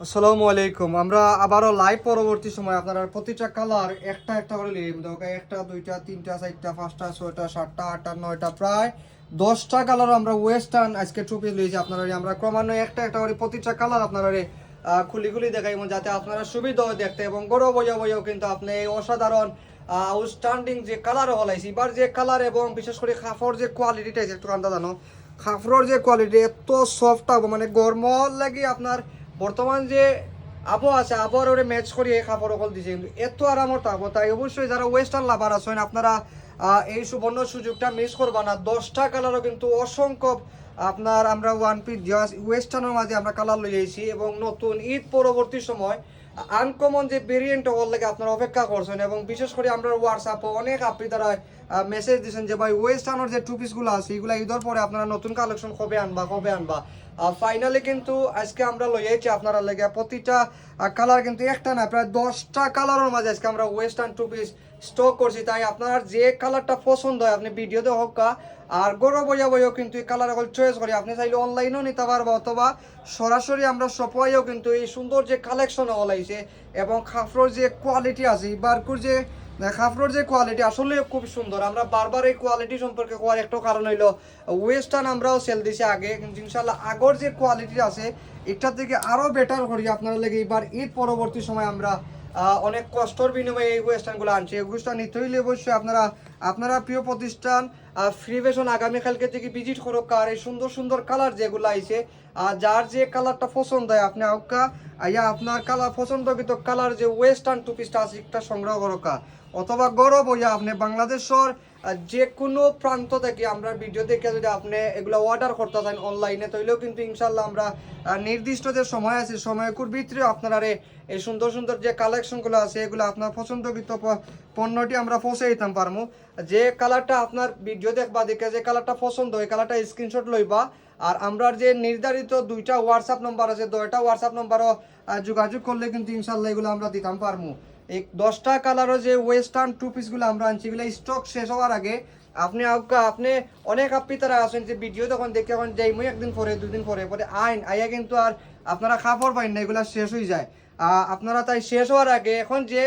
আসসালামু আলাইকুম। আমরা আবারও লাইভ পরবর্তী সময় আপনারা প্রতিটা কালার একটা একটা করে লিখে একটা দুইটা তিনটা চারটা পাঁচটা ছয়টা সাতটা আটটা নয়টা প্রায় 10টা কালার আমরা ওয়েস্টার্ন আজকে টুপি লিয়েছি আপনারা আমরা ক্রমান্বয়ে একটা একটা করে প্রতিটা কালার আপনারা খুলি খুলি দেখাইব যাতে আপনারা সুবিধা হয় দেখতে এবং বড় বইয়া বইয়াও কিন্তু আপনি এই অসাধারণ আউটস্ট্যান্ডিং যে কালার হলাইছি এবার যে কালার এবং বিশেষ করে কাপড় যে কোয়ালিটিটা একটু আন্দাজ জানো কাপড়ের যে কোয়ালিটি এত সফট হবে মানে গরম লাগে আপনার বর্তমান যে আবহাওয়া আছে আবহাওয়ার ওরে ম্যাচ করিয়ে কাপড় অকল দিছে কিন্তু এত আরামত থাকবো তাই অবশ্যই যারা ওয়েস্টার্ন লাভার আছেন আপনারা এই সুবর্ণ সুযোগটা মিস করবা না 10টা কালারও কিন্তু অসংখ্য আপনার আমরা ওয়ান পিস ওয়েস্টার্নের মাঝে আমরা কালার লই আইছি এবং নতুন ঈদ পরবর্তী সময় আনকমন যে ভেরিয়েন্ট হওয়ার লাগে আপনারা অপেক্ষা করছেন এবং বিশেষ করে আমরা হোয়াটসঅ্যাপে অনেক আপনি তারা মেসেজ দিচ্ছেন যে ভাই ওয়েস্টার্নের যে টু পিসগুলো আছে এগুলো ঈদের পরে আপনারা নতুন কালেকশন কবে আনবা ফাইনালি কিন্তু আজকে আমরা লইয়াছি আপনারা লেগে প্রতিটা কালার কিন্তু একটা না প্রায় 10টা কালারের মাঝে আজকে আমরা ওয়েস্টার্ন টু পিস স্টক করছি তাই আপনার যে কালারটা পছন্দ হয় আপনি ভিডিওতে হোক আর গরো বইয়া বইয়াও কিন্তু এই কালার এখন চয়েস করি আপনি চাইলে অনলাইনেও নিতে পারবো অথবা সরাসরি আমরা সবাইও কিন্তু এই সুন্দর যে কালেকশন হলাইছে এবং কাপড়ের যে কোয়ালিটি আছে বারকুর যে কাপড়ের যে কোয়ালিটি আসলে খুব সুন্দর আমরা বারবার এই কোয়ালিটি সম্পর্কে কোয়ার একটা কারণ হইলো ওয়েস্টার্ন আমরাও সেল দিছি আগে কিন্তু ইনশাল্লাহ আগর যে কোয়ালিটি আছে এটার থেকে আরও বেটার করি আপনারা লেগে এবার ঈদ পরবর্তী সময় আমরা অনেক কষ্টর বিনিময়ে এই ওয়েস্টার্নগুলো আনছি এগুলো নিতে হইলে অবশ্যই আপনারা প্রিয় প্রতিষ্ঠান ফ্রি ফ্যাশন আগামীকালকে থেকে ভিজিট করো আর এই সুন্দর সুন্দর কালার যেগুলো আইছে যার যে কালারটা পছন্দ হয় আপনি আউকা আইয়া আপনার কালার পছন্দকৃত কালার যে ওয়েস্টার্ন টু পিসটা আছে একটা সংগ্রহ করো অথবা গরব হইয়া আপনি বাংলাদেশের যে কোনো প্রান্ত থেকে আমরা ভিডিও দেখে যদি আপনি এগুলো অর্ডার করতে চান অনলাইনে তাইলেও কিন্তু ইনশাল্লাহ আমরা নির্দিষ্ট যে সময় আছে সময়কুর ভিতরে আপনারা এই সুন্দর সুন্দর যে কালেকশনগুলো আছে এগুলো আপনার পছন্দকৃত পণ্যটি আমরা পৌঁছে দিতাম পারবো যে কালারটা আপনার ভিডিও দেখবা দেখে যে কালারটা পছন্দ ওই কালারটা স্ক্রিনশট লইবা আর আমরা যে নির্ধারিত দুইটা হোয়াটসঅ্যাপ নম্বর আছে দুইটা হোয়াটসঅ্যাপ নম্বরও যোগাযোগ করলে কিন্তু ইনশাল্লাহ এগুলো আমরা দিতাম পারবো এই 10টা কালারও যে ওয়েস্টার্ন টু পিসগুলো আমরা আনছি এগুলো স্টক শেষ হওয়ার আগে আপনি অনেক আপনি তারা আছেন যে ভিডিও তখন দেখে এখন যাইমই একদিন পরে দুদিন পরে পরে আইয়া কিন্তু আর আপনারা কাপড় পাইন না এগুলো শেষ হয়ে যায় আপনারা তাই শেষ হওয়ার আগে এখন যে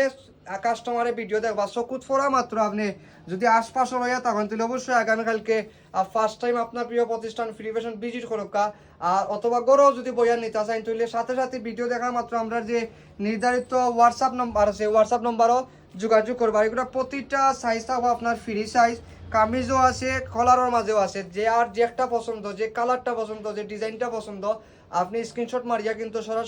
কাস্টমারের ভিডিও দেখবা চকুত ফোরা মাত্র আপনি যদি আশপাশে রইয়া তখন তাহলে অবশ্যই আগামীকালকে ফার্স্ট টাইম আপনার প্রিয় প্রতিষ্ঠান ফ্রি ফ্যাশন ভিজিট করুক আর অথবা গড়েও যদি বইয়া নিতে চান তাহলে সাথে সাথে ভিডিও দেখা মাত্র আমরা যে নির্ধারিত হোয়াটসঅ্যাপ নম্বর আছে হোয়াটসঅ্যাপ নম্বরও যোগাযোগ করবো আর এগুলো প্রতিটা সাইজ থাকবো আপনার ফ্রি সাইজ কামিজও আছে কলারের মাঝেও আছে যে আর যে একটা পছন্দ যে কালারটা পছন্দ যে ডিজাইনটা পছন্দ আপনি স্ক্রিনশট মারিয়া কিন্তু সরাসরি